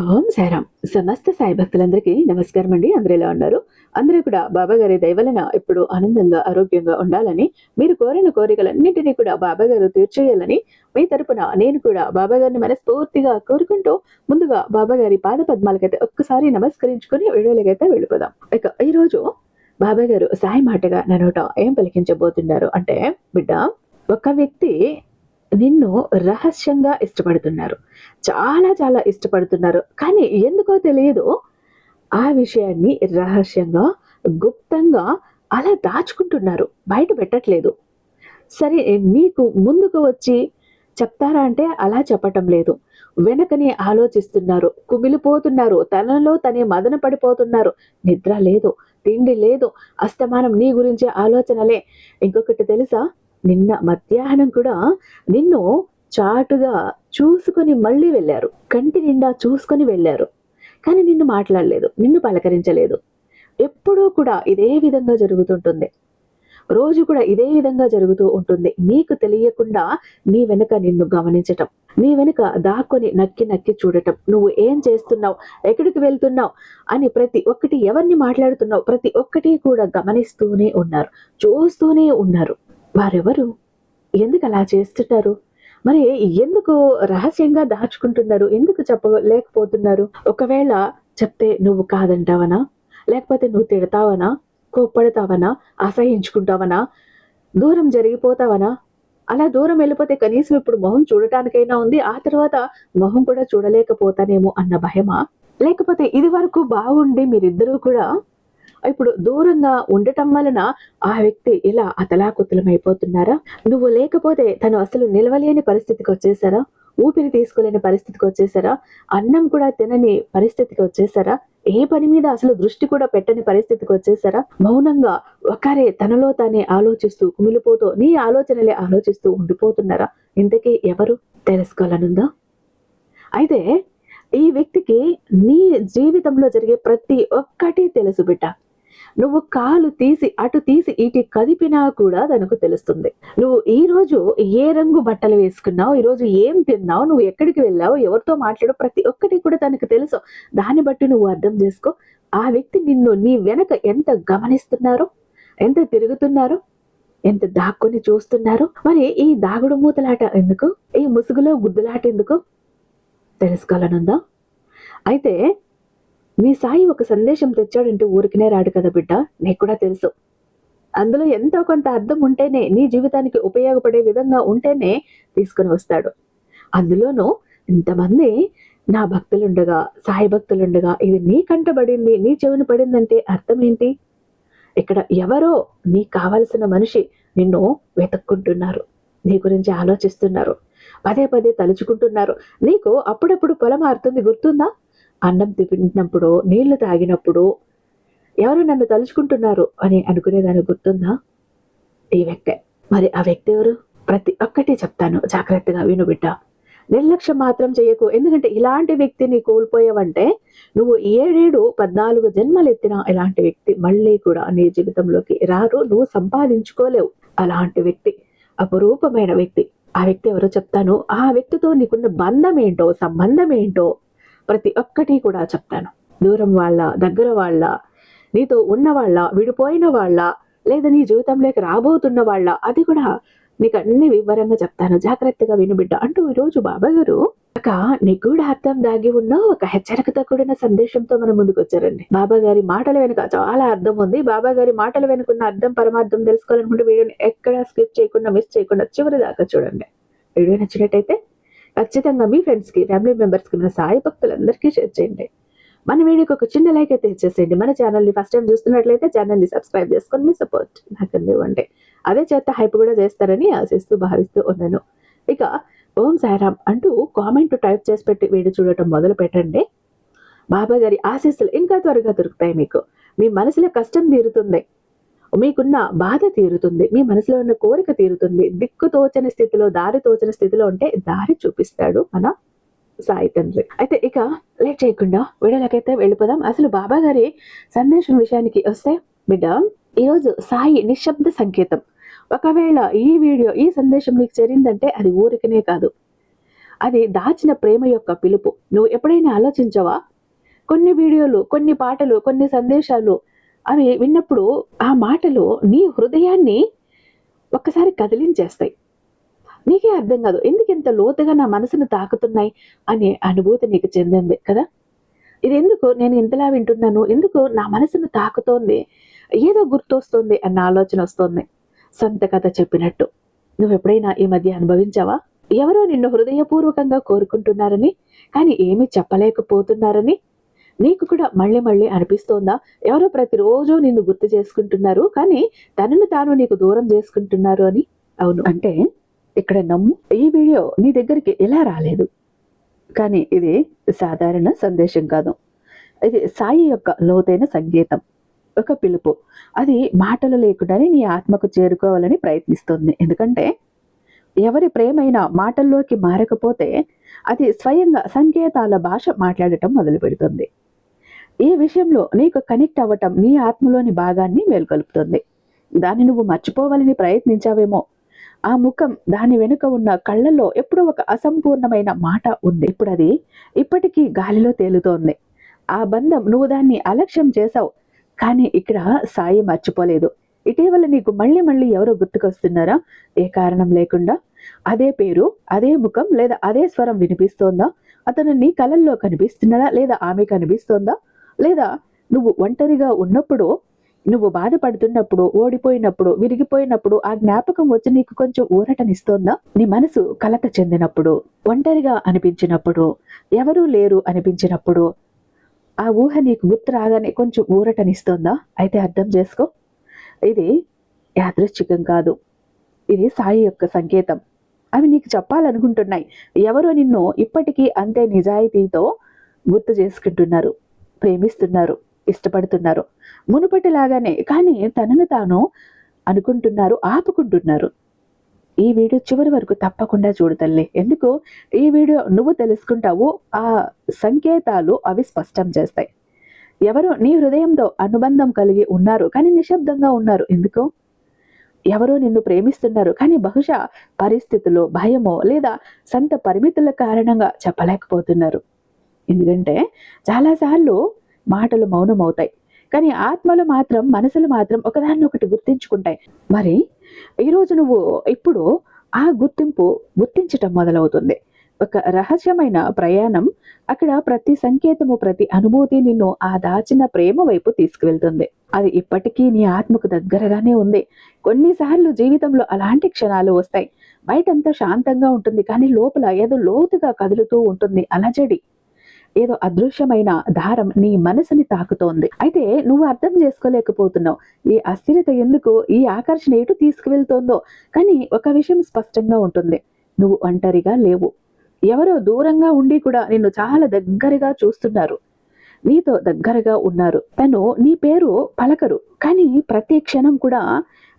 ఓం సాయిరామ్. సమస్త సాయి భక్తులందరికీ నమస్కారం అండి. అందరూ ఎలా ఉన్నారు? అందరూ కూడా బాబా గారి దయ వలన ఎప్పుడు ఆనందంగా ఆరోగ్యంగా ఉండాలని, మీరు కోరిన కోరికలన్నింటినీ కూడా బాబా గారు తీర్చేయాలని మీ తరపున నేను కూడా బాబా గారిని మనస్ఫూర్తిగా కోరుకుంటూ, ముందుగా బాబా గారి పాద పద్మాలకైతే ఒక్కసారి నమస్కరించుకుని వీడియోలకైతే వెళ్ళిపోదాం. ఇక ఈ రోజు బాబా గారు సాయి మాటగా నా నోట ఏం పలికించబోతున్నారు అంటే, బిడ్డ, ఒక వ్యక్తి నిన్ను రహస్యంగా ఇష్టపడుతున్నారు. చాలా చాలా ఇష్టపడుతున్నారు. కానీ ఎందుకో తెలియదు, ఆ విషయాన్ని రహస్యంగా, గుప్తంగా అలా దాచుకుంటున్నారు. బయట పెట్టట్లేదు. సరే, మీకు ముందుకు వచ్చి చెప్తారా అంటే అలా చెప్పటం లేదు. వెనకనే ఆలోచిస్తున్నారు. కుమిలిపోతున్నారు. తనలో తనే మదన పడిపోతున్నారు. నిద్ర లేదు, తిండి లేదు, అస్తమానం నీ గురించే ఆలోచనలే. ఇంకొకటి తెలుసా? నిన్న మధ్యాహ్నం కూడా నిన్ను చాటుగా చూసుకొని మళ్ళీ వెళ్ళారు. కంటి నిండా చూసుకొని వెళ్ళారు. కానీ నిన్ను మాట్లాడలేదు, నిన్ను పలకరించలేదు. ఎప్పుడూ కూడా ఇదే విధంగా జరుగుతుంటుంది. రోజు కూడా ఇదే విధంగా జరుగుతూ ఉంటుంది. నీకు తెలియకుండా నీ వెనుక నిన్ను గమనించటం, నీ వెనుక దాక్కొని నక్కి నక్కి చూడటం, నువ్వు ఏం చేస్తున్నావు, ఎక్కడికి వెళ్తున్నావు అని ప్రతి ఒక్కటి, ఎవరిని మాట్లాడుతున్నావు, ప్రతి ఒక్కటి కూడా గమనిస్తూనే ఉన్నారు, చూస్తూనే ఉన్నారు. వారెవరు? ఎందుకు అలా చేస్తుంటారు? మరి ఎందుకు రహస్యంగా దాచుకుంటున్నారు? ఎందుకు చెప్పలేకపోతున్నారు? ఒకవేళ చెప్తే నువ్వు కాదంటావనా? లేకపోతే నువ్వు తిడతావనా? కోప్పడతావనా? అసహించుకుంటావనా? దూరం జరిగిపోతావనా? అలా దూరం వెళ్ళిపోతే కనీసం ఇప్పుడు మొహం చూడటానికైనా ఉంది, ఆ తర్వాత మొహం కూడా చూడలేకపోతానేమో అన్న భయమా? లేకపోతే ఇది వరకు బాగుండి మీరిద్దరూ కూడా ఇప్పుడు దూరంగా ఉండటం వలన ఆ వ్యక్తి ఇలా అతలాకుతలమైపోతున్నారా? నువ్వు లేకపోతే తను అసలు నిలవలేని పరిస్థితికి వచ్చేసారా? ఊపిరి తీసుకోలేని పరిస్థితికి వచ్చేసారా? అన్నం కూడా తినని పరిస్థితికి వచ్చేసారా? ఏ పని మీద అసలు దృష్టి కూడా పెట్టని పరిస్థితికి వచ్చేసారా? మౌనంగా ఒకరే తనలో తానే ఆలోచిస్తూ, కుమిలిపోతూ, నీ ఆలోచనలే ఆలోచిస్తూ ఉండిపోతున్నారా? ఇంతకీ ఎవరు? తెలుసుకోవాలనుందా? అయితే ఈ వ్యక్తికి నీ జీవితంలో జరిగే ప్రతి ఒక్కటి తెలుసు బిడ్డ. నువ్వు కాలు తీసి అటు తీసి ఇటు కదిపినా కూడా తనకు తెలుస్తుంది. నువ్వు ఈ రోజు ఏ రంగు బట్టలు వేసుకున్నావు, ఈ రోజు ఏం తిన్నావు, నువ్వు ఎక్కడికి వెళ్ళావు, ఎవరితో మాట్లాడు, ప్రతి ఒక్కటి కూడా తనకు తెలుసు. దాన్ని బట్టి నువ్వు అర్థం చేసుకో. ఆ వ్యక్తి నిన్ను నీ వెనక ఎంత గమనిస్తున్నారో, ఎంత తిరుగుతున్నారో, ఎంత దాక్కుని చూస్తున్నారు. మరి ఈ దాగుడు మూతలాట ఎందుకు? ఈ ముసుగులో గుద్దులాట ఎందుకు? తెలుసుకోవాలనుందా? అయితే నీ సాయి ఒక సందేశం తెచ్చాడంటే ఊరికనే రాడు కదా బిడ్డ, నీకు కూడా తెలుసు. అందులో ఎంతో కొంత అర్థం ఉంటేనే, నీ జీవితానికి ఉపయోగపడే విధంగా ఉంటేనే తీసుకుని వస్తాడు. అందులోనూ ఇంతమంది నా భక్తులుండగా, సాయి భక్తులుండగా ఇది నీ కంటబడింది, నీ చెవిని పడిందంటే అర్థం ఏంటి? ఇక్కడ ఎవరో నీకు కావలసిన మనిషి నిన్ను వెతుక్కుంటున్నారు, నీ గురించి ఆలోచిస్తున్నారు, పదే పదే తలుచుకుంటున్నారు. నీకు అప్పుడప్పుడు పొలం మారుతుంది, గుర్తుందా? అన్నం తింటున్నప్పుడు, నీళ్లు తాగినప్పుడు ఎవరు నన్ను తలుచుకుంటున్నారు అని అనుకునేదాన్ని గుర్తుందా? ఈ వ్యక్తే. మరి ఆ వ్యక్తి ఎవరు? ప్రతి ఒక్కటి చెప్తాను, జాగ్రత్తగా విను బిడ్డ. నిర్లక్ష్యం మాత్రం చేయకు. ఎందుకంటే ఇలాంటి వ్యక్తిని కోల్పోయావంటే నువ్వు 14 జన్మలెత్తిన ఇలాంటి వ్యక్తి మళ్ళీ కూడా నీ జీవితంలోకి రారు, నువ్వు సంపాదించుకోలేవు. అలాంటి వ్యక్తి, అపురూపమైన వ్యక్తి. ఆ వ్యక్తి ఎవరో చెప్తాను. ఆ వ్యక్తితో నీకున్న బంధం ఏంటో, సంబంధం ఏంటో ప్రతి ఒక్కటి కూడా చెప్తాను. దూరం వాళ్ళ, దగ్గర వాళ్ళ, నీతో ఉన్న వాళ్ళ, విడిపోయిన వాళ్ళ, లేదా నీ జీవితంలోకి రాబోతున్న వాళ్ళ, అది కూడా నీకు అన్ని వివరంగా చెప్తాను. జాగ్రత్తగా విను బిడ్డ అంటూ ఈరోజు బాబా గారు ఒక నిగూఢ అర్థం దాగి ఉన్న ఒక హెచ్చరికతో కూడిన సందేశంతో మన ముందుకు వచ్చారండి. బాబా గారి మాటల వెనుక చాలా అర్థం ఉంది. బాబా గారి మాటల వెనుకున్న అర్థం, పరమార్థం తెలుసుకోవాలనుకుంటే వీడియోని ఎక్కడ స్కిప్ చేయకుండా, మిస్ చేయకుండా చివరి దాకా చూడండి. వీడియో నచ్చినట్టయితే ఖచ్చితంగా మీ ఫ్రెండ్స్కి, ఫ్యామిలీ మెంబర్స్కి, మన సాయి భక్తులందరికీ షేర్ చేయండి. మన వీడియోకి ఒక చిన్న లైక్ అయితే ఇచ్చేసేయండి. మన ఛానల్ని ఫస్ట్ టైం చూస్తున్నట్లయితే ఛానల్ని సబ్స్క్రైబ్ చేసుకొని మీ సపోర్ట్ నాకు అందివ్వండి. అదే చేత హైప్ కూడా చేస్తారని ఆశిస్తూ భావిస్తూ ఉన్నాను. ఇక ఓం సాయిరామ్ అంటూ కామెంట్ టైప్ చేసి పెట్టి వీడియో చూడటం మొదలు పెట్టండి. బాబా గారి ఆశీస్సులు ఇంకా త్వరగా దొరుకుతాయి. మీకు మీ మనసులో కష్టం తీరుతుంది, మీకున్న బాధ తీరుతుంది, మీ మనసులో ఉన్న కోరిక తీరుతుంది. దిక్కు తోచని స్థితిలో, దారి తోచని స్థితిలో ఉంటే దారి చూపిస్తాడు మన సాయి తండ్రి. అయితే ఇక లేట్ చేయకుండా వీడియోలకైతే వెళ్ళిపోదాం. అసలు బాబా గారి సందేశం విషయానికి వస్తే బిడ్డ, ఈరోజు సాయి నిశ్శబ్ద సంకేతం. ఒకవేళ ఈ వీడియో, ఈ సందేశం నీకు చేరిందంటే అది ఊరికనే కాదు, అది దాచిన ప్రేమ యొక్క పిలుపు. నువ్వు ఎప్పుడైనా ఆలోచించవా? కొన్ని వీడియోలు, కొన్ని పాటలు, కొన్ని సందేశాలు అవి విన్నప్పుడు ఆ మాటలు నీ హృదయాన్ని ఒక్కసారి కదిలించేస్తాయి. నీకే అర్థం కాదు ఎందుకు ఇంత లోతుగా నా మనసును తాకుతున్నాయి అనే అనుభూతి నీకు చెందింది కదా. ఇది ఎందుకు నేను ఇంతలా వింటున్నాను, ఎందుకు నా మనసును తాకుతోంది, ఏదో గుర్తొస్తుంది అన్న ఆలోచన వస్తుంది. సొంత కథ చెప్పినట్టు. నువ్వు ఎప్పుడైనా ఈ మధ్య అనుభవించావా? ఎవరో నిన్ను హృదయపూర్వకంగా కోరుకుంటున్నారని, కానీ ఏమీ చెప్పలేకపోతున్నారని నీకు కూడా మళ్ళీ మళ్ళీ అనిపిస్తోందా? ఎవరో ప్రతిరోజు నిన్ను గుర్తు చేసుకుంటున్నారు, కానీ తనను తాను నీకు దూరం చేసుకుంటున్నారు అని. అవును, అంటే ఇక్కడ నమ్ము, ఈ వీడియో నీ దగ్గరికి ఎలా రాలేదు, కానీ ఇది సాధారణ సందేశం కాదు. ఇది సాయి యొక్క లోతైన సంగీతం, ఒక పిలుపు. అది మాటలు లేకుండానే నీ ఆత్మకు చేరుకోవాలని ప్రయత్నిస్తుంది. ఎందుకంటే ఎవరి ప్రేమైనా మాటల్లోకి మారకపోతే అది స్వయంగా సంకేతాల భాష మాట్లాడటం మొదలు పెడుతుంది. ఈ విషయంలో నీకు కనెక్ట్ అవ్వటం నీ ఆత్మలోని భాగాన్ని మేల్కొల్పుతుంది. దాన్ని నువ్వు మర్చిపోవాలని ప్రయత్నించావేమో. ఆ ముఖం, దాని వెనుక ఉన్న కళ్ళల్లో ఎప్పుడో ఒక అసంపూర్ణమైన మాట ఉంది. ఇప్పుడు అది ఇప్పటికీ గాలిలో తేలుతోంది. ఆ బంధం, నువ్వు దాన్ని అలక్ష్యం చేశావు, కానీ ఇక్కడ సాయి మర్చిపోలేదు. ఇటీవల నీకు మళ్ళీ మళ్ళీ ఎవరో గుర్తుకొస్తున్నారా? ఏ కారణం లేకుండా. అదే పేరు, అదే ముఖం లేదా అదే స్వరం వినిపిస్తోందా? అతను నీ కలల్లో కనిపిస్తున్నాడా లేదా ఆమె కనిపిస్తోందా? లేదా నువ్వు ఒంటరిగా ఉన్నప్పుడు, నువ్వు బాధపడుతున్నప్పుడు, ఓడిపోయినప్పుడు, విరిగిపోయినప్పుడు ఆ జ్ఞాపకం వచ్చి నీకు కొంచెం ఊరటనిస్తోందా? నీ మనసు కలత చెందినప్పుడు, ఒంటరిగా అనిపించినప్పుడు, ఎవరూ లేరు అనిపించినప్పుడు ఆ ఊహ నీకు గుర్తు రాగానే కొంచెం ఊరటనిస్తోందా? అయితే అర్థం చేసుకో, ఇది యాదృచ్ఛికం కాదు, ఇది సాయి యొక్క సంకేతం. అవి నీకు చెప్పాలనుకుంటున్నాయి. ఎవరో నిన్ను ఇప్పటికీ అంతే నిజాయితీతో గుర్తు చేసుకుంటున్నారు, ప్రేమిస్తున్నారు, ఇష్టపడుతున్నారు మునుపటిలాగానే, కానీ తనను తాను అనుకుంటున్నారు, ఆపుకుంటున్నారు. ఈ వీడియో చివరి వరకు తప్పకుండా చూడు తల్లి. ఎందుకు? ఈ వీడియో నువ్వు తెలుసుకుంటావు, ఆ సంకేతాలు అవి స్పష్టం చేస్తాయి. ఎవరు నీ హృదయంతో అనుబంధం కలిగి ఉన్నారు, కానీ నిశ్శబ్దంగా ఉన్నారు. ఎందుకు? ఎవరో నిన్ను ప్రేమిస్తున్నారు, కానీ బహుశా పరిస్థితులు, భయమో లేదా సొంత పరిమితుల కారణంగా చెప్పలేకపోతున్నారు. ఎందుకంటే చాలాసార్లు మాటలు మౌనమవుతాయి, కానీ ఆత్మలు మాత్రం, మనసులు మాత్రం ఒకదాన్ని ఒకటి గుర్తించుకుంటాయి. మరి ఈరోజు నువ్వు ఇప్పుడు ఆ గుర్తించటం మొదలవుతుంది. ఒక రహస్యమైన ప్రయాణం. అక్కడ ప్రతి సంకేతము, ప్రతి అనుభూతి నిన్ను ఆ దాచిన ప్రేమ వైపు తీసుకువెళ్తుంది. అది ఇప్పటికీ నీ ఆత్మకు దగ్గరగానే ఉంది. కొన్నిసార్లు జీవితంలో అలాంటి క్షణాలు వస్తాయి. బయటంతా శాంతంగా ఉంటుంది, కానీ లోపల ఏదో లోతుగా కదులుతూ ఉంటుంది అలజడి. ఏదో అదృశ్యమైన దారం నీ మనసుని తాకుతోంది. అయితే నువ్వు అర్థం చేసుకోలేకపోతున్నావు, ఈ అస్థిరత ఎందుకు, ఈ ఆకర్షణ ఎటు తీసుకువెళ్తోందో. కానీ ఒక విషయం స్పష్టంగా ఉంటుంది, నువ్వు ఒంటరిగా లేవు. ఎవరో దూరంగా ఉండి కూడా నిన్ను చాలా దగ్గరగా చూస్తున్నారు, నీతో దగ్గరగా ఉన్నారు. తను నీ పేరు పలకరు, కానీ ప్రతి క్షణం కూడా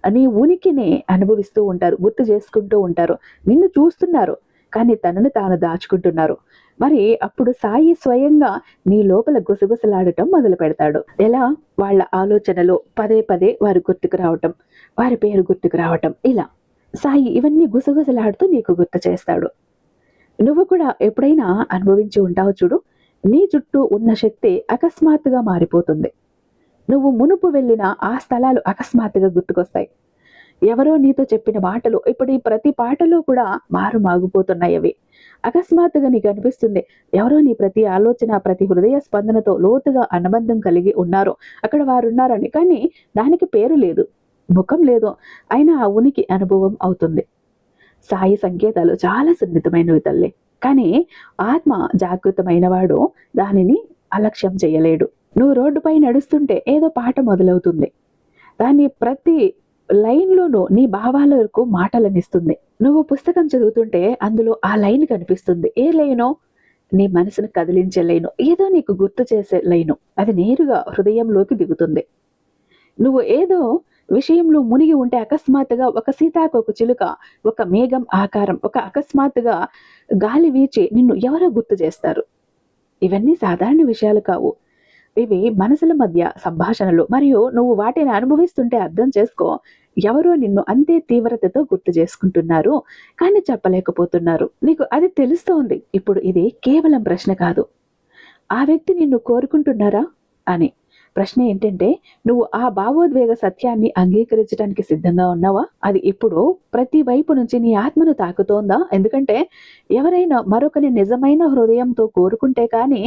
నీ ఉనికిని అనుభవిస్తూ ఉంటారు, గుర్తు చేసుకుంటూ ఉంటారు. నిన్ను చూస్తున్నారు, కానీ తనను తాను దాచుకుంటున్నారు. మరి అప్పుడు సాయి స్వయంగా నీ లోపల గుసగుసలాడటం మొదలు పెడతాడు. ఎలా? వాళ్ళ ఆలోచనలు పదే పదే వారి గుర్తుకు రావటం, వారి పేరు గుర్తుకు రావటం. ఇలా సాయి ఇవన్నీ గుసగుసలాడుతూ నీకు గుర్తు చేస్తాడు. నువ్వు కూడా ఎప్పుడైనా అనుభవించి ఉంటావు చూడు, నీ చుట్టూ ఉన్న శక్తి అకస్మాత్తుగా మారిపోతుంది. నువ్వు మునుపు వెళ్ళిన ఆ స్థలాలు అకస్మాత్తుగా గుర్తుకొస్తాయి. ఎవరో నీతో చెప్పిన మాటలు ఇప్పుడు ఈ ప్రతి పాటలో కూడా మారుమాగిపోతున్నాయి. అవి అకస్మాత్తుగా నీకు అనిపిస్తుంది, ఎవరో నీ ప్రతి ఆలోచన, ప్రతి హృదయ స్పందనతో లోతుగా అనుబంధం కలిగి ఉన్నారు, అక్కడ వారు ఉన్నారని. కానీ దానికి పేరు లేదు, ముఖం లేదు, అయినా ఆ ఉనికి అనుభవం అవుతుంది. సాయి సంకేతాలు చాలా సున్నితమైనవి తల్లి, కానీ ఆత్మ జాగృతమైన వాడు దానిని అలక్ష్యం చేయలేడు. నువ్వు రోడ్డుపై నడుస్తుంటే ఏదో పాట మొదలవుతుంది, దాన్ని ప్రతి లైన్లోనూ నీ భావాలకు మాటలనిస్తుంది. నువ్వు పుస్తకం చదువుతుంటే అందులో ఆ లైన్ కనిపిస్తుంది. ఏ లైనో? నీ మనసును కదిలించే లైను, ఏదో నీకు గుర్తు చేసే లైను. అది నేరుగా హృదయంలోకి దిగుతుంది. నువ్వు ఏదో విషయంలో మునిగి ఉంటే అకస్మాత్తుగా ఒక సీతాకోక చిలుక, ఒక మేఘం ఆకారం, ఒక అకస్మాత్తుగా గాలి వీచి నిన్ను ఎవరో గుర్తు చేస్తారు. ఇవన్నీ సాధారణ విషయాలు కావు. ఇవి మనసుల మధ్య సంభాషణలు మరియు నువ్వు వాటిని అనుభవిస్తుంటే అర్థం చేసుకో. ఎవరో నిన్ను అంతే తీవ్రతతో గుర్తు చేసుకుంటున్నారు, కానీ చెప్పలేకపోతున్నారు. నీకు అది తెలుస్తోంది. ఇప్పుడు ఇది కేవలం ప్రశ్న కాదు, ఆ వ్యక్తి నిన్ను కోరుకుంటున్నారా అని. ప్రశ్న ఏంటంటే, నువ్వు ఆ భావోద్వేగ సత్యాన్ని అంగీకరించడానికి సిద్ధంగా ఉన్నావా? అది ఇప్పుడు ప్రతి వైపు నుంచి నీ ఆత్మను తాకుతోందా? ఎందుకంటే ఎవరైనా మరొకని నిజమైన హృదయంతో కోరుకుంటే కానీ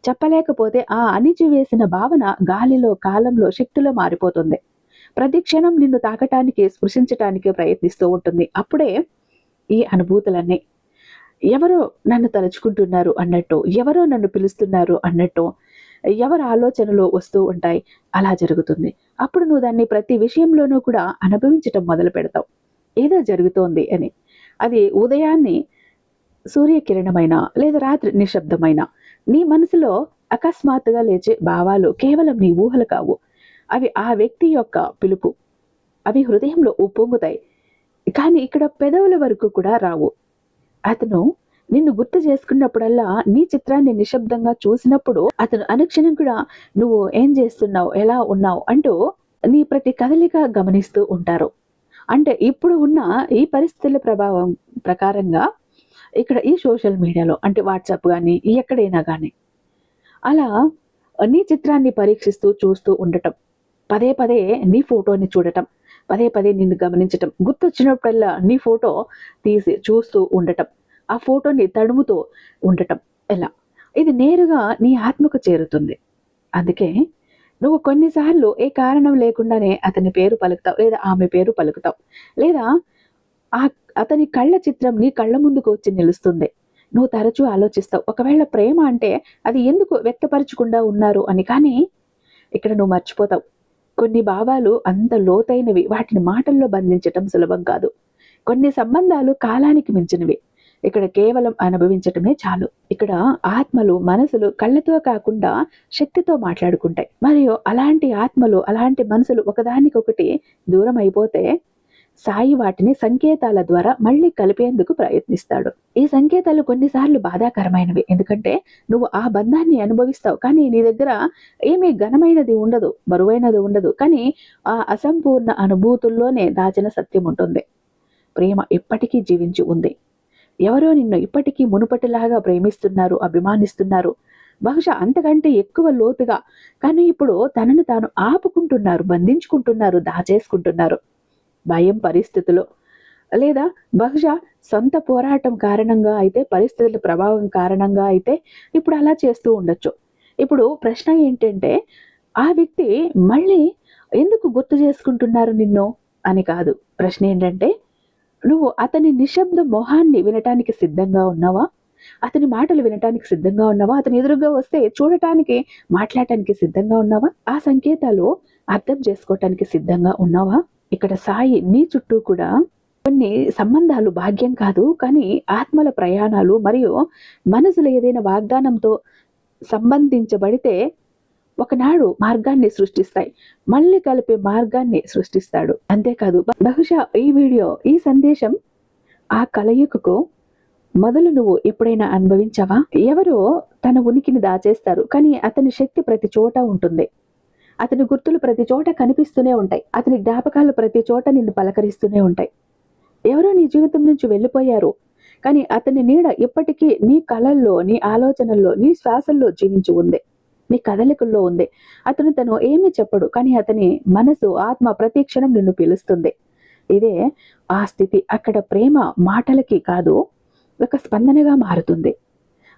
చెప్పలేకపోతే ఆ అణిచివేసిన భావన గాలిలో, కాలంలో, శక్తిలో మారిపోతుంది. ప్రతి క్షణం నిన్ను తాకటానికి, స్పృశించటానికి ప్రయత్నిస్తూ ఉంటుంది. అప్పుడే ఈ అనుభూతులన్నీ ఎవరో నన్ను తలుచుకుంటున్నారు అన్నట్టు, ఎవరో నన్ను పిలుస్తున్నారు అన్నట్టు, ఎవరి ఆలోచనలు వస్తూ ఉంటాయి. అలా జరుగుతుంది. అప్పుడు నువ్వు దాన్ని ప్రతి విషయంలోనూ కూడా అనుభవించటం మొదలు పెడతావు. ఏదో జరుగుతోంది అని. అది ఉదయాన్ని సూర్యకిరణమైన లేదా రాత్రి నిశ్శబ్దమైన నీ మనసులో అకస్మాత్తుగా లేచే భావాలు కేవలం నీ ఊహలు కావు. అవి ఆ వ్యక్తి యొక్క పిలుపు. అవి హృదయంలో ఉప్పొంగుతాయి, కానీ ఇక్కడ పెదవుల వరకు కూడా రావు. అతను నిన్ను గుర్తు చేసుకున్నప్పుడల్లా, నీ చిత్రాన్ని నిశ్శబ్దంగా చూసినప్పుడు అతను అనుక్షణం కూడా నువ్వు ఏం చేస్తున్నావు, ఎలా ఉన్నావు అంటూ నీ ప్రతి కదలిక గమనిస్తూ ఉంటారు. అంటే ఇప్పుడు ఉన్న ఈ పరిస్థితుల ప్రభావం ప్రకారంగా ఇక్కడ ఈ సోషల్ మీడియాలో, అంటే వాట్సాప్ కానీ ఎక్కడైనా కానీ అలా నీ చిత్రాన్ని పరీక్షిస్తూ చూస్తూ ఉండటం, పదే పదే నీ ఫోటోని చూడటం, పదే పదే నిన్ను గమనించటం, గుర్తొచ్చినప్పుడల్లా నీ ఫోటో తీసి చూస్తూ ఉండటం, ఆ ఫోటోని తడుముతూ ఉండటం, ఎలా ఇది నేరుగా నీ ఆత్మకు చేరుతుంది. అందుకే నువ్వు కొన్నిసార్లు ఏ కారణం లేకుండానే అతని పేరు పలుకుతావు, లేదా ఆమె పేరు పలుకుతావు, లేదా ఆ అతని కళ్ళ చిత్రం నీ కళ్ళ ముందుకు వచ్చి నిలుస్తుంది. నువ్వు తరచూ ఆలోచిస్తావు, ఒకవేళ ప్రేమ అంటే అది ఎందుకు వ్యక్తపరచకుండా ఉన్నారు అని. కానీ ఇక్కడ నువ్వు మర్చిపోతావు, కొన్ని భావాలు అంత లోతైనవి, వాటిని మాటల్లో బంధించటం సులభం కాదు. కొన్ని సంబంధాలు కాలానికి మించినవి, ఇక్కడ కేవలం అనుభవించటమే చాలు. ఇక్కడ ఆత్మలు, మనసులు కళ్ళతో కాకుండా శక్తితో మాట్లాడుకుంటాయి. మరియు అలాంటి ఆత్మలు, అలాంటి మనసులు ఒకదానికొకటి దూరం అయిపోతే సాయి వాటిని సంకేతాల ద్వారా మళ్ళీ కలిపేందుకు ప్రయత్నిస్తాడు. ఈ సంకేతాలు కొన్నిసార్లు బాధాకరమైనవి, ఎందుకంటే నువ్వు ఆ బంధాన్ని అనుభవిస్తావు, కానీ నీ దగ్గర ఏమీ ఘనమైనది ఉండదు, బరువైనది ఉండదు. కానీ ఆ అసంపూర్ణ అనుభూతుల్లోనే దాచిన సత్యం ఉంటుంది. ప్రేమ ఇప్పటికీ జీవించి ఉంది. ఎవరో నిన్ను ఇప్పటికీ మునుపటిలాగా ప్రేమిస్తున్నారు, అభిమానిస్తున్నారు, బహుశా అంతకంటే ఎక్కువ లోతుగా. కానీ ఇప్పుడు తనను తాను ఆపుకుంటున్నారు, బంధించుకుంటున్నారు, దాచేసుకుంటున్నారు. భయం, పరిస్థితులు, లేదా బహుశా సొంత పోరాటం కారణంగా అయితే, పరిస్థితుల ప్రభావం కారణంగా అయితే ఇప్పుడు అలా చేస్తూ ఉండొచ్చు. ఇప్పుడు ప్రశ్న ఏంటంటే, ఆ వ్యక్తి మళ్ళీ ఎందుకు గుర్తు చేసుకుంటున్నారు నిన్ను అని కాదు. ప్రశ్న ఏంటంటే, నువ్వు అతని నిశ్శబ్ద మొహాన్ని వినటానికి సిద్ధంగా ఉన్నావా? అతని మాటలు వినటానికి సిద్ధంగా ఉన్నావా? అతని ఎదురుగా వస్తే చూడటానికి, మాట్లాడటానికి సిద్ధంగా ఉన్నావా? ఆ సంకేతాలు అర్థం చేసుకోవటానికి సిద్ధంగా ఉన్నావా? ఇక్కడ సాయి నీ చుట్టూ కూడా కొన్ని సంబంధాలు భాగ్యం కాదు, కానీ ఆత్మల ప్రయాణాలు మరియు మనసులో ఏదైనా వాగ్దానంతో సంబంధించబడితే ఒకనాడు మార్గాన్ని సృష్టిస్తాయి, మళ్ళీ కలిపే మార్గాన్ని సృష్టిస్తాడు. అంతేకాదు, బహుశా ఈ వీడియో, ఈ సందేశం ఆ కలయికకు మొదలు నువ్వు ఎప్పుడైనా అనుభవించావా? ఎవరో తన ఉనికిని దాచేస్తారు, కానీ అతని శక్తి ప్రతి చోట ఉంటుంది. అతని గుర్తులు ప్రతి చోట కనిపిస్తూనే ఉంటాయి. అతని జ్ఞాపకాలు ప్రతి చోట నిన్ను పలకరిస్తూనే ఉంటాయి. ఎవరో నీ జీవితం నుంచి వెళ్ళిపోయారు, కానీ అతని నీడ ఇప్పటికీ నీ కళల్లో, నీ ఆలోచనల్లో, నీ శ్వాసల్లో జీవించి ఉంది, నీ కదలికల్లో ఉంది. తను ఏమీ చెప్పడు, కానీ అతని మనసు, ఆత్మ ప్రతి క్షణం నిన్ను పిలుస్తుంది. ఇదే ఆ స్థితి. అక్కడ ప్రేమ మాటలకి కాదు, ఒక స్పందనగా మారుతుంది.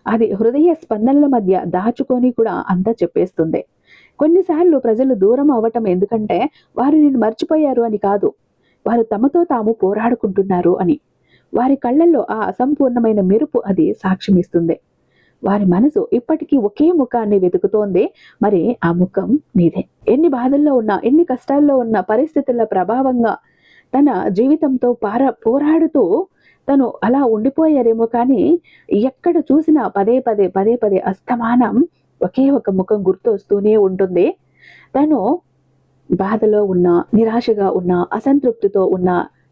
అది హృదయ స్పందనల మధ్య దాచుకొని కూడా అంతా చెప్పేస్తుంది. కొన్నిసార్లు ప్రజలు దూరం అవ్వటం ఎందుకంటే వారు నిన్ను మర్చిపోయారు అని కాదు, వారు తమతో తాము పోరాడుకుంటున్నారు అని. వారి కళ్ళల్లో ఆ అసంపూర్ణమైన మెరుపు అది సాక్ష్యమిస్తుంది. వారి మనసు ఇప్పటికీ ఒకే ముఖాన్ని వెతుకుతోంది. మరి ఆ ముఖం నీదే. ఎన్ని బాధల్లో ఉన్నా, ఎన్ని కష్టాల్లో ఉన్న, పరిస్థితుల ప్రభావంగా తన జీవితంతో పోరాడుతూ తను అలా ఉండిపోయారేమో, కానీ ఎక్కడ చూసినా పదే పదే పదే పదే అస్తమానం ఒకే ఒక ముఖం గుర్తు వస్తూనే ఉంటుంది. తను బాధలో ఉన్న, నిరాశగా ఉన్న, అసంతృప్తితో ఉన్న,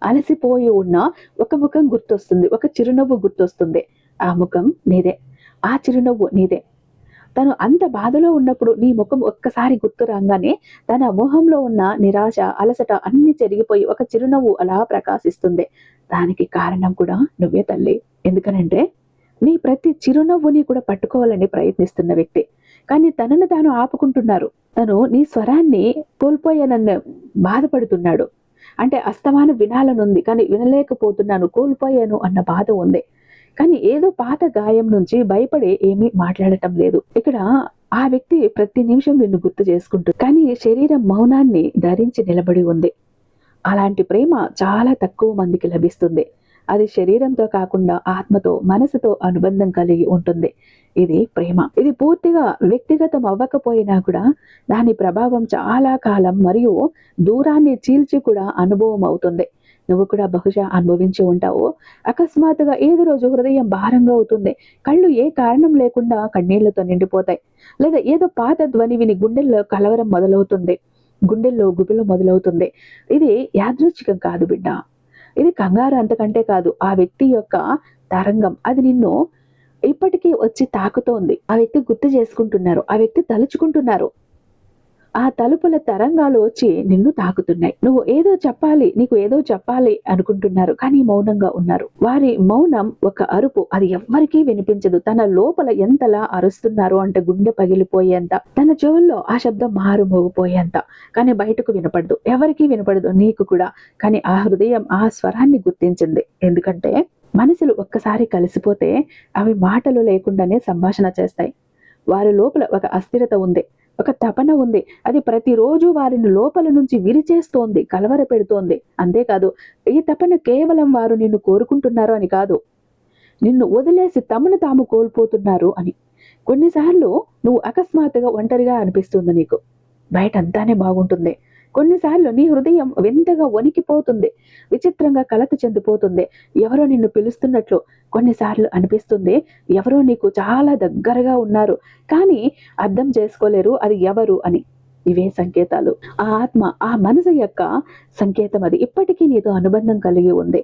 అలసిపోయి ఉన్న ఒక ముఖం గుర్తొస్తుంది, ఒక చిరునవ్వు గుర్తొస్తుంది. ఆ ముఖం నీదే, ఆ చిరునవ్వు నీదే. తను అంత బాధలో ఉన్నప్పుడు నీ ముఖం ఒక్కసారి గుర్తు రాగానే తన మొహంలో ఉన్న నిరాశ, అలసట అన్ని చెరిగిపోయి ఒక చిరునవ్వు అలా ప్రకాశిస్తుంది. దానికి కారణం కూడా నువ్వే తల్లి. ఎందుకనంటే నీ ప్రతి చిరునవ్వుని కూడా పట్టుకోవాలని ప్రయత్నిస్తున్న వ్యక్తి. కానీ తనను తాను ఆపుకుంటున్నారు. తను నీ స్వరాన్ని కోల్పోయానన్న బాధపడుతున్నాడు. అంటే అస్తమానం వినాలనుంది కానీ వినలేకపోతున్నాను, కోల్పోయాను అన్న బాధ ఉంది. కానీ ఏదో పాత గాయం నుంచి భయపడి ఏమీ మాట్లాడటం లేదు. ఇక్కడ ఆ వ్యక్తి ప్రతి నిమిషం నిన్ను గుర్తు చేసుకుంటుంది. కానీ శరీరం మౌనాన్ని ధరించి నిలబడి ఉంది. అలాంటి ప్రేమ చాలా తక్కువ మందికి లభిస్తుంది. అది శరీరంతో కాకుండా ఆత్మతో, మనసుతో అనుబంధం కలిగి ఉంటుంది. ఇది ప్రేమ. ఇది పూర్తిగా వ్యక్తిగతం అవ్వకపోయినా కూడా దాని ప్రభావం చాలా కాలం మరియు దూరాన్ని చీల్చి కూడా అనుభవం అవుతుంది. నువ్వు కూడా బహుశా అనుభవించి ఉంటావు. అకస్మాత్తుగా ఏదో రోజు హృదయం భారంగా అవుతుంది. కళ్ళు ఏ కారణం లేకుండా కన్నీళ్లతో నిండిపోతాయి. లేదా ఏదో పాత ధ్వని విని గుండెల్లో కలవరం మొదలవుతుంది, గుండెల్లో గుబులు మొదలవుతుంది. ఇది యాదృచ్ఛికం కాదు బిడ్డ. ఇది కంగారు అంతకంటే కాదు. ఆ వ్యక్తి యొక్క తరంగం అది నిన్ను ఇప్పటికీ వచ్చి తాకుతోంది. ఆ వ్యక్తి గుర్తు చేసుకుంటున్నారు, ఆ వ్యక్తి తలుచుకుంటున్నారు. ఆ తలుపుల తరంగాలు వచ్చి నిన్ను తాకుతున్నాయి. నువ్వు ఏదో చెప్పాలి, నీకు ఏదో చెప్పాలి అనుకుంటున్నారు, కానీ మౌనంగా ఉన్నారు. వారి మౌనం ఒక అరుపు, అది ఎవ్వరికీ వినిపించదు. తన లోపల ఎంతలా అరుస్తున్నారు అంటే గుండె పగిలిపోయేంత, తన చెవుల్లో ఆ శబ్దం మారుమోగిపోయేంత, కానీ బయటకు వినపడదు, ఎవరికీ వినపడదు, నీకు కూడా. కానీ ఆ హృదయం ఆ స్వరాన్ని గుర్తించింది. ఎందుకంటే మనసులు ఒక్కసారి కలిసిపోతే అవి మాటలు లేకుండానే సంభాషణ చేస్తాయి. వారి లోపల ఒక అస్థిరత ఉంది, ఒక తపన ఉంది. అది ప్రతిరోజు వారిని లోపల నుంచి విరిచేస్తోంది, కలవర పెడుతోంది. అంతేకాదు ఈ తపన కేవలం వారు నిన్ను కోరుకుంటున్నారు అని కాదు, నిన్ను వదిలేసి తమను తాము కోల్పోతున్నారు అని. కొన్నిసార్లు నువ్వు అకస్మాత్తుగా ఒంటరిగా అనిపిస్తుంది నీకు. బయట అంతానే బాగుంటుంది. కొన్నిసార్లు నీ హృదయం వింతగా వణికిపోతుంది, విచిత్రంగా కలత చెందిపోతుంది. ఎవరో నిన్ను పిలుస్తున్నట్లు కొన్నిసార్లు అనిపిస్తుంది. ఎవరో నీకు చాలా దగ్గరగా ఉన్నారు, కానీ అర్థం చేసుకోలేరు అది ఎవరు అని. ఇవే సంకేతాలు. ఆ ఆత్మ, ఆ మనసు యొక్క సంకేతం అది. ఇప్పటికీ నీతో అనుబంధం కలిగి ఉంది.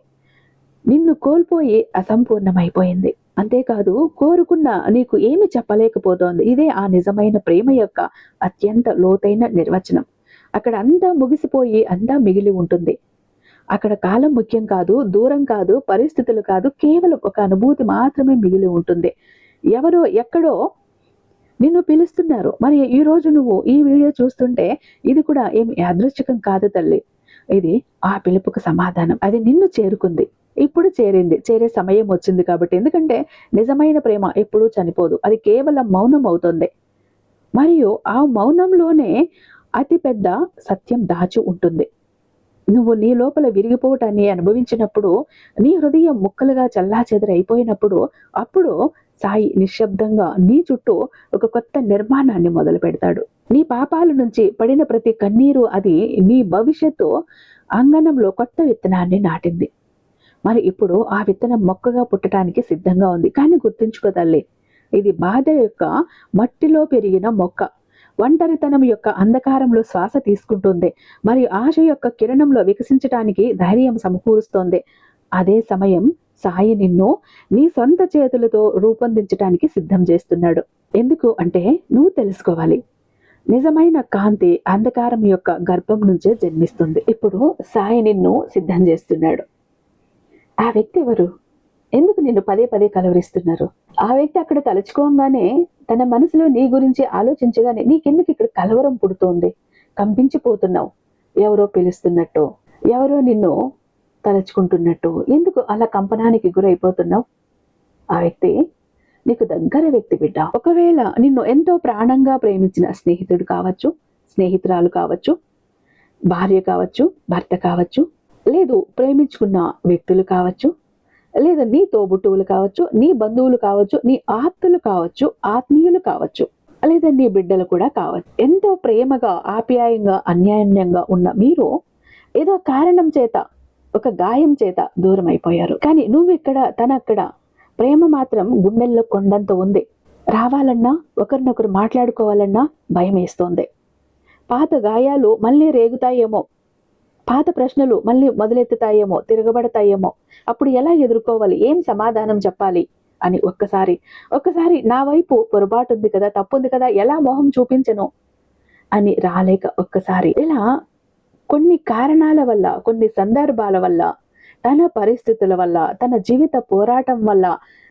నిన్ను కోల్పోయి అసంపూర్ణమైపోయింది. అంతేకాదు కోరుకున్న నీకు ఏమి చెప్పలేకపోతోంది. ఇదే ఆ నిజమైన ప్రేమ యొక్క అత్యంత లోతైన నిర్వచనం. అక్కడ అంతా ముగిసిపోయి అంతా మిగిలి ఉంటుంది. అక్కడ కాలం ముఖ్యం కాదు, దూరం కాదు, పరిస్థితులు కాదు, కేవలం ఒక అనుభూతి మాత్రమే మిగిలి ఉంటుంది. ఎవరో ఎక్కడో నిన్ను పిలుస్తున్నారు. మరి ఈ రోజు నువ్వు ఈ వీడియో చూస్తుంటే ఇది కూడా ఏమి యాదృచ్ఛికం కాదు తల్లి. ఇది ఆ పిలుపుకు సమాధానం. అది నిన్ను చేరుకుంది, ఇప్పుడు చేరింది, చేరే సమయం వచ్చింది కాబట్టి. ఎందుకంటే నిజమైన ప్రేమ ఎప్పుడూ చనిపోదు, అది కేవలం మౌనం అవుతుంది. మరియు ఆ మౌనంలోనే అతి పెద్ద సత్యం దాచి ఉంటుంది. నువ్వు నీ లోపల విరిగిపోవటాన్ని అనుభవించినప్పుడు, నీ హృదయం ముక్కలుగా చల్లాచెదరైపోయినప్పుడు, అప్పుడు సాయి నిశ్శబ్దంగా నీ చుట్టూ ఒక కొత్త నిర్మాణాన్ని మొదలు పెడతాడు. నీ పాపాల నుంచి పడిన ప్రతి కన్నీరు అది నీ భవిష్యత్తు అంగనంలో కొత్త విత్తనాన్ని నాటింది. మరి ఇప్పుడు ఆ విత్తనం మొక్కగా పుట్టడానికి సిద్ధంగా ఉంది. కానీ గుర్తుంచుకో తల్లి, ఇది బాధ యొక్క మట్టిలో పెరిగిన మొక్క. ఒంటరితనం యొక్క అంధకారంలో శ్వాస తీసుకుంటుంది, మరియు ఆశ యొక్క కిరణంలో వికసించటానికి ధైర్యం సమకూరుస్తోంది. అదే సమయం సాయి నిన్ను నీ సొంత చేతులతో రూపొందించడానికి సిద్ధం చేస్తున్నాడు. ఎందుకు అంటే నువ్వు తెలుసుకోవాలి, నిజమైన కాంతి అంధకారం యొక్క గర్భం నుంచే జన్మిస్తుంది. ఇప్పుడు సాయి నిన్ను సిద్ధం చేస్తున్నాడు. ఆ వ్యక్తి ఎవరు? ఎందుకు నిన్ను పదే పదే కలవరిస్తున్నారు? ఆ వ్యక్తి అక్కడ తలుచుకోగానే, తన మనసులో నీ గురించి ఆలోచించగానే నీకెందుకు ఇక్కడ కలవరం పుడుతోంది? కంపించిపోతున్నావు. ఎవరో పిలుస్తున్నట్టు, ఎవరో నిన్ను తలుచుకుంటున్నట్టు, ఎందుకు అలా కంపనానికి గురైపోతున్నావు? ఆ వ్యక్తి నీకు దగ్గర వ్యక్తి బిడ్డ. ఒకవేళ నిన్ను ఎంతో ప్రాణంగా ప్రేమించిన స్నేహితుడు కావచ్చు, స్నేహితురాలు కావచ్చు, భార్య కావచ్చు, భర్త కావచ్చు, లేదు ప్రేమించుకున్న వ్యక్తులు కావచ్చు, లేదా నీ తోబుట్టువులు కావచ్చు, నీ బంధువులు కావచ్చు, నీ ఆప్తులు కావచ్చు, ఆత్మీయులు కావచ్చు, లేదా నీ బిడ్డలు కూడా కావచ్చు. ఎంతో ప్రేమగా, ఆప్యాయంగా, అన్యాయంగా ఉన్న మీరు ఏదో కారణం చేత, ఒక గాయం చేత దూరం అయిపోయారు. కానీ నువ్వు ఇక్కడ, తన అక్కడ. ప్రేమ మాత్రం గుండెల్లో కొండంత ఉంది. రావాలన్నా, ఒకరినొకరు మాట్లాడుకోవాలన్నా భయం వేస్తోంది. పాత గాయాలు మళ్ళీ రేగుతాయేమో, పాత ప్రశ్నలు మళ్ళీ మొదలెత్తుతాయేమో, తిరగబడతాయేమో. అప్పుడు ఎలా ఎదుర్కోవాలి, ఏం సమాధానం చెప్పాలి అని ఒక్కసారి నా వైపు పొరపాటు ఉంది కదా, తప్పు ఉంది కదా, ఎలా మొహం చూపించను అని రాలేక ఒక్కసారి ఇలా కొన్ని కారణాల వల్ల, కొన్ని సందర్భాల వల్ల, తన పరిస్థితుల వల్ల, తన జీవిత పోరాటం వల్ల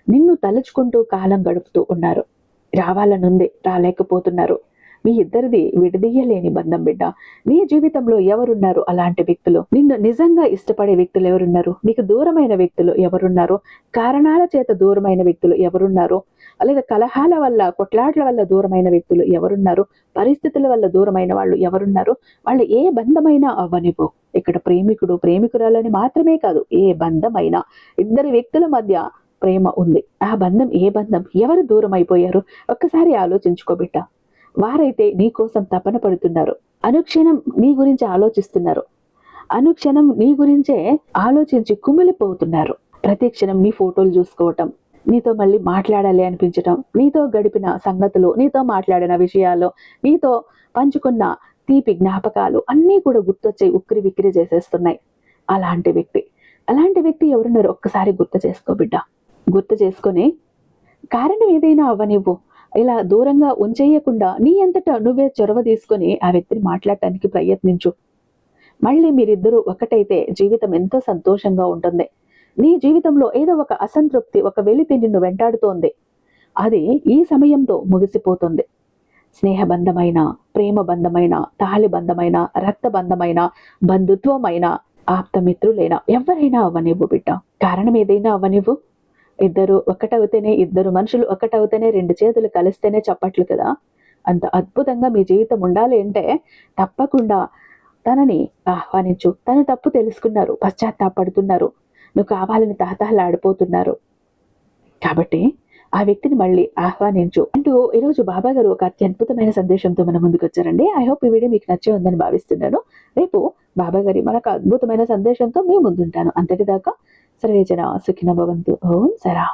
నిన్ను తలుచుకుంటూ కాలం గడుపుతూ ఉన్నారు. రావాలనుంది, రాలేకపోతున్నారు. మీ ఇద్దరిది విడదీయలేని బంధం బిడ్డ. నీ జీవితంలో ఎవరున్నారు అలాంటి వ్యక్తులు? నిన్ను నిజంగా ఇష్టపడే వ్యక్తులు ఎవరున్నారు? నీకు దూరమైన వ్యక్తులు ఎవరున్నారు? కారణాల చేత దూరమైన వ్యక్తులు ఎవరున్నారు? లేదా కలహాల వల్ల, కొట్లాట్ల వల్ల దూరమైన వ్యక్తులు ఎవరున్నారు? పరిస్థితుల వల్ల దూరమైన వాళ్ళు ఎవరున్నారు? వాళ్ళు ఏ బంధమైనా అవ్వనివ్వు. ఇక్కడ ప్రేమికుడు ప్రేమికురాలని మాత్రమే కాదు, ఏ బంధమైనా ఇద్దరు వ్యక్తుల మధ్య ప్రేమ ఉంది. ఆ బంధం ఏ బంధం? ఎవరు దూరం అయిపోయారు? ఒక్కసారి ఆలోచించుకో బిడ్డ. వారైతే నీ కోసం తపన పడుతున్నారు, అనుక్షణం నీ గురించి ఆలోచిస్తున్నారు, అనుక్షణం నీ గురించే ఆలోచించి కుమిలిపోతున్నారు. ప్రతి క్షణం నీ ఫోటోలు చూసుకోవటం, నీతో మళ్ళీ మాట్లాడాలి అనిపించటం, నీతో గడిపిన సంగతులు, నీతో మాట్లాడిన విషయాలు, నీతో పంచుకున్న తీపి జ్ఞాపకాలు అన్నీ కూడా గుర్తొచ్చి ఉక్కిరి విక్కిరి చేసేస్తున్నాయి. అలాంటి వ్యక్తి ఎవరున్నారు? ఒక్కసారి గుర్తు చేసుకో బిడ్డ. గుర్తు చేసుకొని కారణం ఏదైనా అవ్వనివ్వు. ఇలా దూరంగా ఉంచేయకుండా నీ అంతటా నువ్వే చొరవ తీసుకొని ఆ వ్యక్తిని మాట్లాడటానికి ప్రయత్నించు. మళ్ళీ మీరిద్దరూ ఒకటైతే జీవితం ఎంతో సంతోషంగా ఉంటుంది. నీ జీవితంలో ఏదో ఒక అసంతృప్తి, ఒక వెలితి నిన్ను వెంటాడుతోంది. అది ఈ సమయంతో ముగిసిపోతుంది. స్నేహబంధమైన, ప్రేమ బంధమైన, తాళి బంధమైన, రక్త బంధమైన, బంధుత్వమైన, ఆప్తమిత్రులైన ఎవరైనా అవ్వనివ్వు బిడ్డ. కారణం ఏదైనా అవ్వనివ్వు. ఇద్దరు ఒకటవుతేనే, ఇద్దరు మనుషులు ఒకటవుతేనే, రెండు చేతులు కలిస్తేనే చప్పట్లు కదా. అంత అద్భుతంగా మీ జీవితం ఉండాలి అంటే తప్పకుండా తనని ఆహ్వానించు. తన తప్పు తెలుసుకున్నారు, పశ్చాత్తాపడుతున్నారు, నువ్వు కావాలని తహతహలాడిపోతున్నారు కాబట్టి ఆ వ్యక్తిని మళ్ళీ ఆహ్వానించు అంటూ ఈరోజు బాబా గారు ఒక అత్యద్భుతమైన సందేశంతో మన ముందుకు వచ్చారండి. ఐ హోప్ ఈ వీడియో మీకు నచ్చే ఉందని భావిస్తున్నాను. రేపు బాబా గారి మరొక అద్భుతమైన సందేశంతో మీ ముందుంటాను. అంతటిదాకా సర్వేజన సుఖినో భవంతు. ఓం సరా.